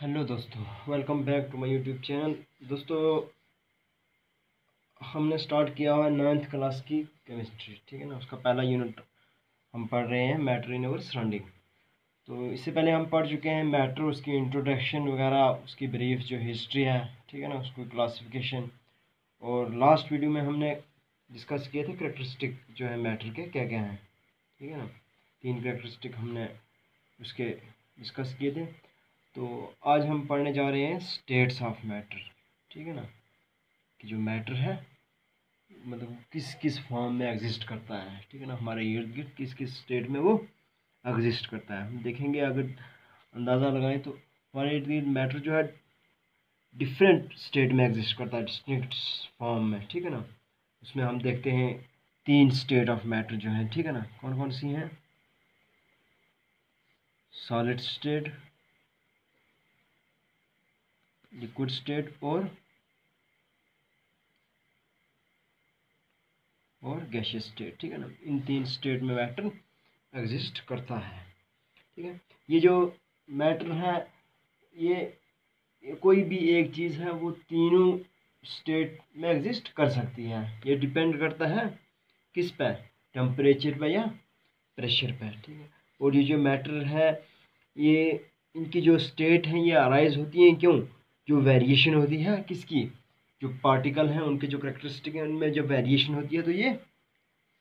Hello दोस्तों, welcome back to my YouTube channel. दोस्तों, हमने स्टार्ट किया हुआ है 9th क्लास की केमिस्ट्री, ठीक है ना। उसका पहला यूनिट हम पढ़ रहे हैं, मैटर इन अवर सराउंडिंग। तो इससे पहले हम पढ़ चुके हैं मैटर, उसकी इंट्रोडक्शन वगैरह, उसकी ब्रीफ जो हिस्ट्री है, ठीक है ना, उसकी क्लासिफिकेशन। और लास्ट वीडियो में हमने डिस्कस किए थे करेक्टरिस्टिक जो है मैटर के क्या क्या हैं, ठीक है ना। 3 करेक्टरिस्टिक हमने उसके डिस्कस किए थे। तो आज हम पढ़ने जा रहे हैं स्टेट्स ऑफ मैटर, ठीक है ना, कि जो मैटर है मतलब किस किस फॉर्म में एग्जिस्ट करता है, ठीक है ना, हमारे इर्द गिर्द किस किस स्टेट में वो एग्जिस्ट करता है। हम देखेंगे, अगर अंदाज़ा लगाएं तो हमारे इर्द गिर्द मैटर जो है डिफरेंट स्टेट में एग्जिस्ट करता है, डिस्टिंक्ट फॉर्म में, ठीक है ना। उसमें हम देखते हैं 3 स्टेट ऑफ मैटर जो है, ठीक है ना। कौन कौन सी हैं? सॉलिड स्टेट, लिक्विड स्टेट और गैसियस स्टेट, ठीक है ना। इन 3 स्टेट में मैटर एग्जिस्ट करता है, ठीक है। ये जो मैटर है, ये कोई भी एक चीज़ है, वो तीनों स्टेट में एग्जिस्ट कर सकती है। ये डिपेंड करता है किस पे? टेम्परेचर पे या प्रेशर पे, ठीक है। और ये जो मैटर है, ये इनकी जो स्टेट हैं ये अराइज होती हैं क्यों? जो वेरिएशन होती है किसकी, जो पार्टिकल हैं उनके जो करेक्टरिस्टिक हैं उनमें जब वेरिएशन होती है तो ये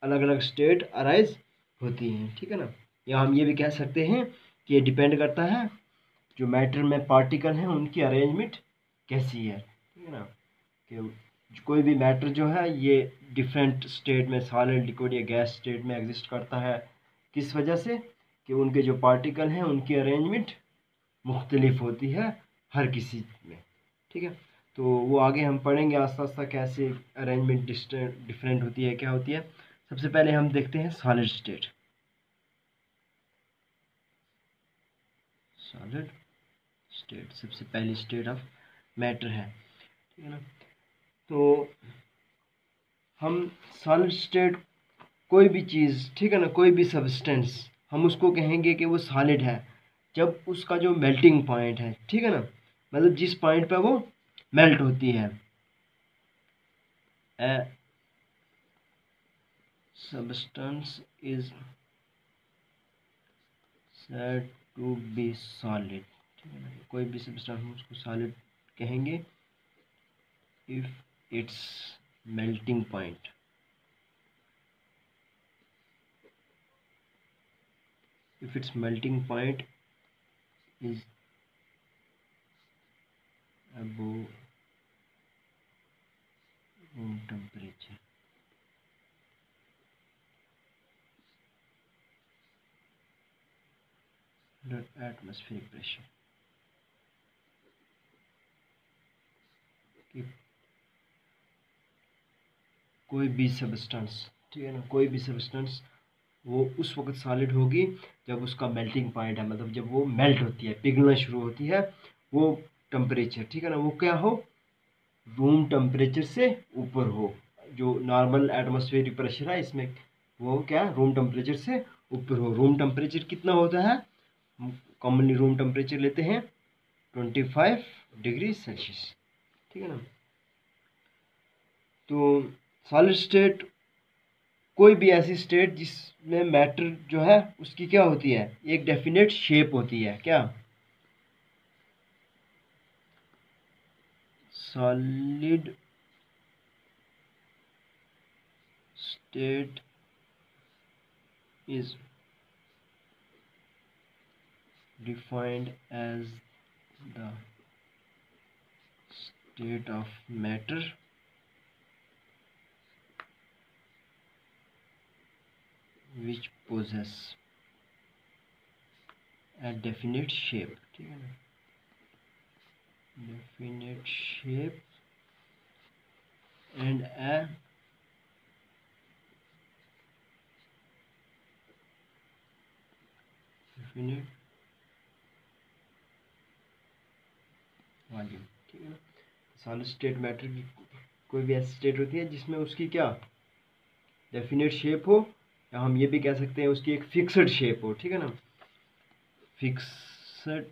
अलग अलग स्टेट अराइज होती हैं, ठीक है ना। या हम ये भी कह सकते हैं कि ये डिपेंड करता है जो मैटर में पार्टिकल हैं उनकी अरेंजमेंट कैसी है, ठीक है ना। कि कोई भी मैटर जो है ये डिफरेंट स्टेट में, सॉलिड, लिक्विड या गैस स्टेट में एग्जिस्ट करता है। किस वजह से? कि उनके जो पार्टिकल हैं उनकी अरेंजमेंट मुख्तलिफ होती है हर किसी में, ठीक है। तो वो आगे हम पढ़ेंगे आस्ता आस्ता कैसे अरेंजमेंट डिफरेंट होती है, क्या होती है। सबसे पहले हम देखते हैं सॉलिड स्टेट। सॉलिड स्टेट सबसे पहली स्टेट ऑफ मैटर है, ठीक है ना। तो हम सॉलिड स्टेट, कोई भी चीज़, ठीक है ना, कोई भी सब्सटेंस, हम उसको कहेंगे कि वो सॉलिड है जब उसका जो मेल्टिंग पॉइंट है, ठीक है ना, मतलब जिस पॉइंट पे वो मेल्ट होती है। A substance is said to be solid, ठीक है ना। कोई भी सब्सटेंस हम उसको सॉलिड कहेंगे if its melting point is above room temperature, under atmospheric pressure, कि कोई भी सब्सटेंस, ठीक है ना, कोई भी सब्सटेंस वो उस वक्त सॉलिड होगी जब उसका मेल्टिंग पॉइंट है, मतलब जब वो मेल्ट होती है, पिघलना शुरू होती है, वो टेम्परेचर, ठीक है ना, वो क्या हो, रूम टेम्परेचर से ऊपर हो। जो नॉर्मल एटमॉस्फेरिक प्रेशर है इसमें, वो क्या, रूम टेम्परेचर से ऊपर हो। रूम टेम्परेचर कितना होता है? हम कॉमनली रूम टेम्परेचर लेते हैं 25 डिग्री सेल्सियस, ठीक है ना। तो सॉलिड स्टेट, कोई भी ऐसी स्टेट जिसमें मैटर जो है उसकी क्या होती है, एक डेफिनेट शेप होती है। क्या? Solid state is defined as the state of matter which possess a definite shape, ठीक है ना, definite shape and a definite volume, ठीक है ना। सॉलिड स्टेट मैटर की कोई भी ऐसी स्टेट होती है जिसमें उसकी क्या डेफिनेट शेप हो, या हम ये भी कह सकते हैं उसकी एक फिक्स्ड शेप हो, ठीक है ना, फिक्स्ड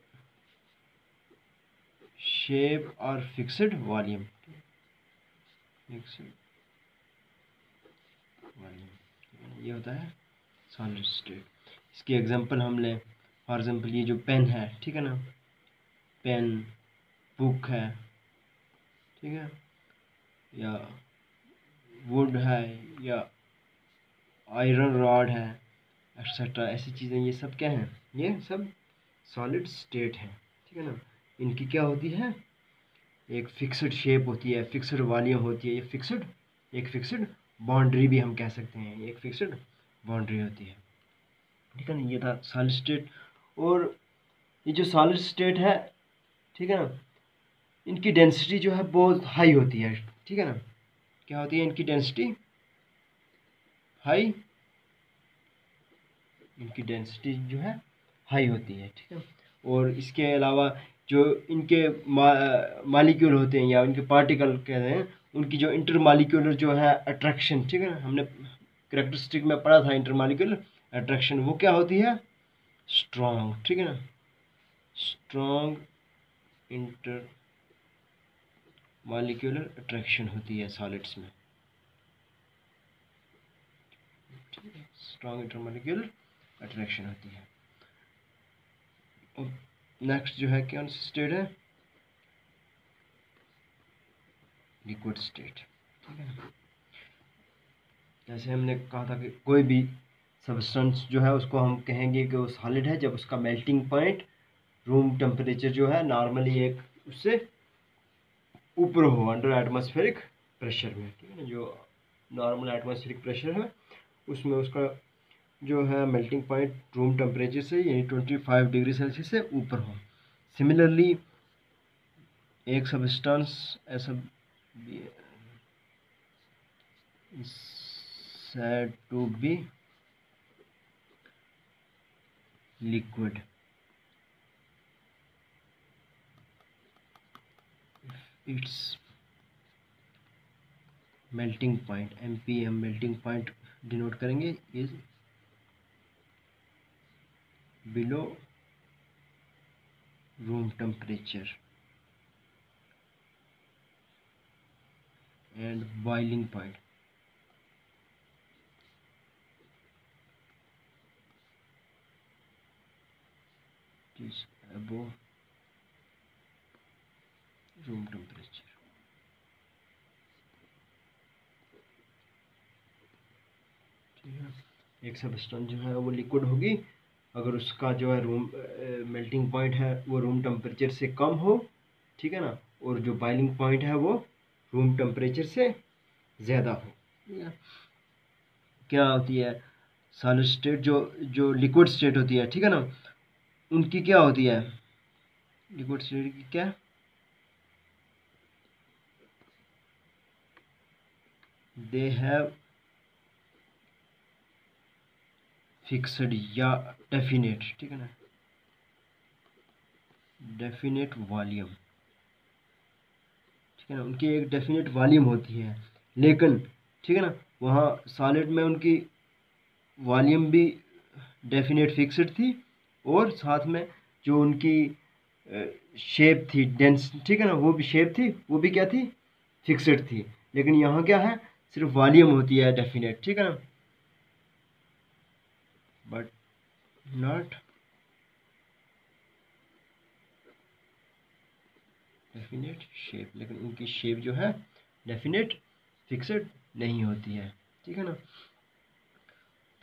शेप और फिक्स्ड वॉल्यूम, फिक्स्ड वॉल्यूम, ये होता है सॉलिड स्टेट। इसकी एग्जांपल हम लें, फॉर एग्जांपल ये जो पेन है, ठीक है ना, पेन, बुक है, ठीक है, या वुड है, या आयरन रॉड है, एक्सेट्रा, ऐसी चीज़ें, ये सब क्या हैं, ये सब सॉलिड स्टेट है, ठीक है ना। इनकी क्या होती है, एक फिक्स्ड शेप होती है, फिक्स्ड वॉल्यूम होती है, ये फिक्स्ड, एक फिक्स्ड बाउंड्री भी हम कह सकते हैं, एक फिक्स्ड बाउंड्री होती है, ठीक है ना। ये था सॉलिड स्टेट। और ये जो सॉलिड स्टेट है, ठीक है ना, इनकी डेंसिटी जो है बहुत हाई होती है, ठीक है ना। क्या होती है इनकी डेंसिटी, हाई, इनकी डेंसिटी जो है हाई होती है, ठीक है। और इसके अलावा जो इनके मालिक्यूल होते हैं या इनके पार्टिकल कहते हैं, उनकी जो इंटरमालिक्यूलर जो है अट्रैक्शन, ठीक है ना, हमने कैरेक्टरिस्टिक में पढ़ा था इंटरमालिक्यूलर अट्रैक्शन, वो क्या होती है, स्ट्रॉन्ग, ठीक है ना, स्ट्रॉन्ग इंटर मालिक्यूलर अट्रैक्शन होती है सॉलिड्स में, स्ट्रॉन्ग इंटरमालिक्यूलर अट्रैक्शन होती है। और नेक्स्ट जो है कौन सी स्टेट है, लिक्विड स्टेट, ठीक है। जैसे हमने कहा था कि कोई भी सब्सटेंस जो है उसको हम कहेंगे कि वो सॉलिड है जब उसका मेल्टिंग पॉइंट रूम टेम्परेचर जो है नॉर्मली एक उससे ऊपर हो, अंडर एटमॉस्फेरिक प्रेशर में, ठीक है ना। जो नॉर्मल एटमॉस्फेरिक प्रेशर है उसमें उसका जो है मेल्टिंग पॉइंट रूम टेम्परेचर से यानी 25 डिग्री सेल्सियस से ऊपर हो। सिमिलरली एक सब्सटेंस ऐसा said to be liquid if its melting point, MPM melting point denote करेंगे, is below room temperature and boiling point is above room temperature, ठीक है। एक सब्सटेंस जो है वो लिक्विड होगी अगर उसका जो है रूम मेल्टिंग पॉइंट है वो रूम टेम्परेचर से कम हो, ठीक है ना, और जो बॉइलिंग पॉइंट है वो रूम टेम्परेचर से ज़्यादा हो, ठीक है। क्या होती है सॉलिड स्टेट, जो जो लिक्विड स्टेट होती है, ठीक है ना, उनकी क्या होती है, लिक्विड स्टेट की क्या, दे हैव फिक्स्ड या डेफिनेट, ठीक है ना, डेफिनेट वॉल्यूम, ठीक है ना, उनकी एक डेफिनेट वॉल्यूम होती है, लेकिन ठीक है ना वहाँ सॉलिड में उनकी वॉल्यूम भी डेफिनेट फिक्स्ड थी और साथ में जो उनकी शेप थी डेंस, ठीक है ना, वो भी शेप थी, वो भी क्या थी, फिक्स्ड थी। लेकिन यहाँ क्या है, सिर्फ वॉल्यूम होती है डेफिनेट, ठीक है ना, बट नॉट डेफिनेट शेप, लेकिन उनकी शेप जो है डेफिनेट फिक्स्ड नहीं होती है, ठीक है ना।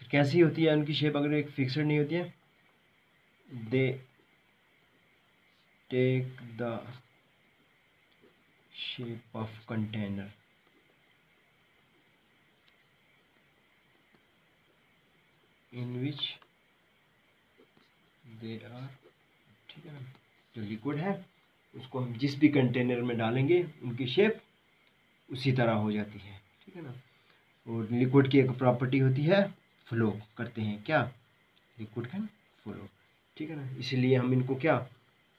फिर कैसी होती है उनकी शेप अगर एक फिक्स्ड नहीं होती है, they take the shape of container in which they are, ठीक है ना, जो लिक्विड है उसको हम जिस भी कंटेनर में डालेंगे उनकी शेप उसी तरह हो जाती है, ठीक है ना। और लिक्विड की एक प्रॉपर्टी होती है फ्लो करते हैं, क्या, लिक्विड कैन फ्लो, ठीक है ना, इसलिए हम इनको क्या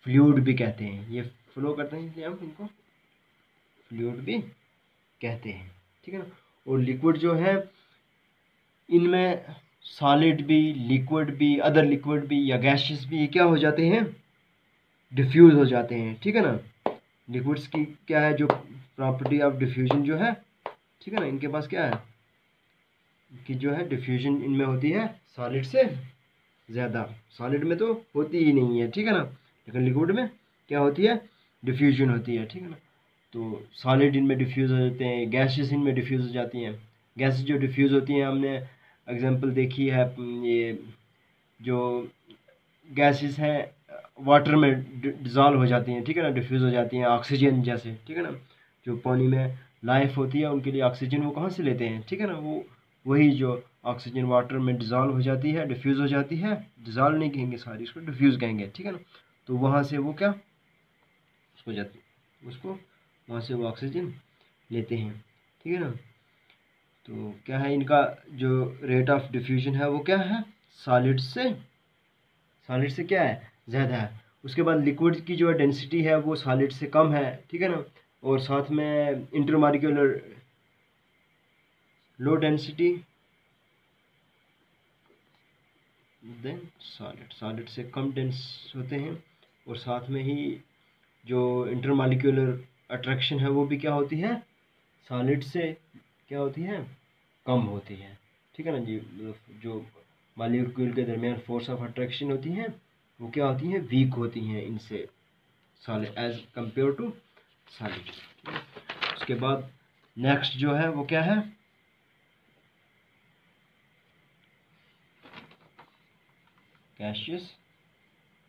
फ्लूइड भी कहते हैं, ये फ्लो करते हैं इसलिए हम इनको फ्लूइड भी कहते हैं, ठीक है ना। और लिक्विड जो है इनमें सॉलिड भी, लिक्विड भी, अदर लिक्विड भी या गैसेस भी क्या हो जाते हैं, डिफ्यूज हो जाते हैं, ठीक है ना। लिक्विड्स की क्या है जो प्रॉपर्टी ऑफ डिफ्यूजन जो है, ठीक है ना, इनके पास क्या है कि जो है डिफ्यूजन इनमें होती है सॉलिड से ज़्यादा। सॉलिड में तो होती ही नहीं है, ठीक है ना, लेकिन लिक्विड में क्या होती है, डिफ्यूजन होती है, ठीक है ना। तो सॉलिड इनमें डिफ्यूज़ हो जाते हैं, गैसेस इनमें डिफ्यूज़ हो जाती हैं। गैसेस जो डिफ्यूज़ होती हैं, हमने एग्जांपल देखी है, ये जो गैसेस हैं वाटर में डिज़ोल्व हो जाती हैं, ठीक है ना, डिफ्यूज़ हो जाती हैं, ऑक्सीजन जैसे, ठीक है ना। जो पानी में लाइफ होती है उनके लिए ऑक्सीजन वो कहाँ से लेते हैं, ठीक है ना, वो वही जो ऑक्सीजन वाटर में डिज़ोल्व हो जाती है, डिफ्यूज़ हो जाती है, डिज़ोल्व नहीं कहेंगे सॉरी, इसको डिफ्यूज़ कहेंगे, ठीक है ना। तो वहाँ से वो क्या हो जाती है, उसको वहाँ से वो ऑक्सीजन लेते हैं, ठीक है ना। तो क्या है इनका जो रेट ऑफ डिफ्यूजन है वो क्या है, सॉलिड से क्या है, ज़्यादा है। उसके बाद लिक्विड की जो डेंसिटी है वो सॉलिड से कम है, ठीक है ना। और साथ में intermolecular low density than solid से कम डेंस होते हैं। और साथ में ही जो इंटरमॉलिक्यूलर अट्रैक्शन है वो भी क्या होती है, सॉलिड से क्या होती है, कम होती है, ठीक है ना जी। जो मॉलिक्यूल के दरमियान फोर्स ऑफ अट्रैक्शन होती हैं वो क्या होती हैं, वीक होती हैं इनसे, solid as compare to solid. उसके बाद नेक्स्ट जो है वो क्या है, गैसियस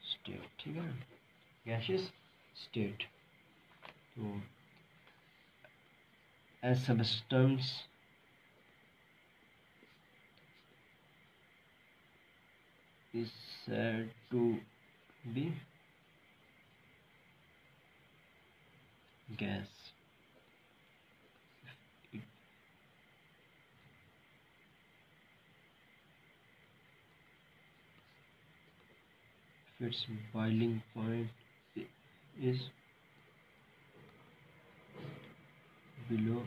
स्टेट, ठीक है ना, गैसियस स्टेट। तो as substance is said to be gas if its boiling point is below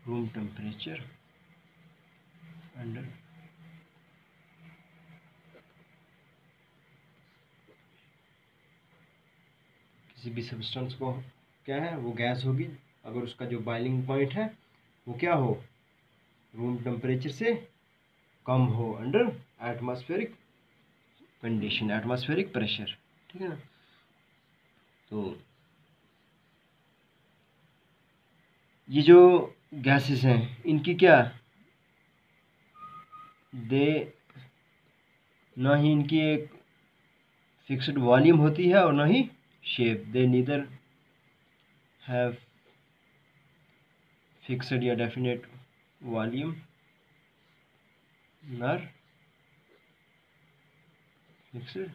room temperature under किसी भी सब्सटेंस को क्या है वो गैस होगी अगर उसका जो बॉइलिंग पॉइंट है वो क्या हो, रूम टेम्परेचर से कम हो, under atmospheric condition, atmospheric pressure, ठीक है ना। तो ये जो गैसेस हैं इनकी क्या दे ना ही इनकी एक फिक्स्ड वॉल्यूम होती है और ना ही shape, they neither have fixed या definite volume nor fixed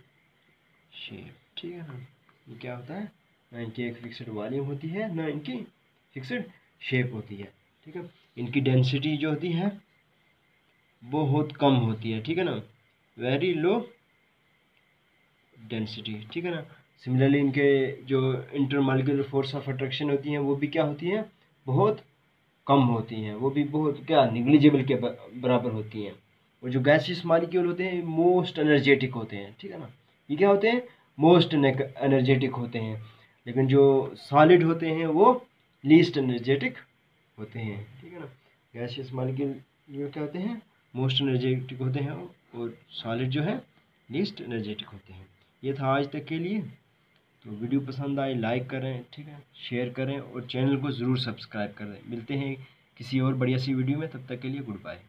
shape, ठीक है ना। ये क्या होता है, ना इनकी एक फिक्स्ड वॉल्यूम होती है ना इनकी फिक्स्ड शेप होती है, ठीक है। इनकी डेंसिटी जो होती है बहुत कम होती है, ठीक है ना, वेरी लो डेंसिटी, ठीक है ना। सिमिलरली इनके जो इंटरमॉलिक्यूलर फोर्स ऑफ अट्रैक्शन होती हैं वो भी क्या होती हैं, बहुत कम होती हैं, वो भी बहुत क्या निग्लिजिबल के बराबर होती हैं। और जो गैसियस मॉलिक्यूल होते हैं मोस्ट एनर्जेटिक होते हैं, ठीक है ना, ये क्या होते हैं, मोस्ट एनर्जेटिक होते हैं। लेकिन जो सॉलिड होते हैं वो लीस्ट एनर्जेटिक होते हैं, ठीक है ना। गैसियस मॉलिक्यूल जो क्या होते हैं मोस्ट एनर्जेटिक होते हैं और सॉलिड जो है लीस्ट एनर्जेटिक होते हैं। ये था आज तक के लिए। तो वीडियो पसंद आए लाइक करें, ठीक है, शेयर करें और चैनल को ज़रूर सब्सक्राइब करें। मिलते हैं किसी और बढ़िया सी वीडियो में, तब तक के लिए गुड बाय।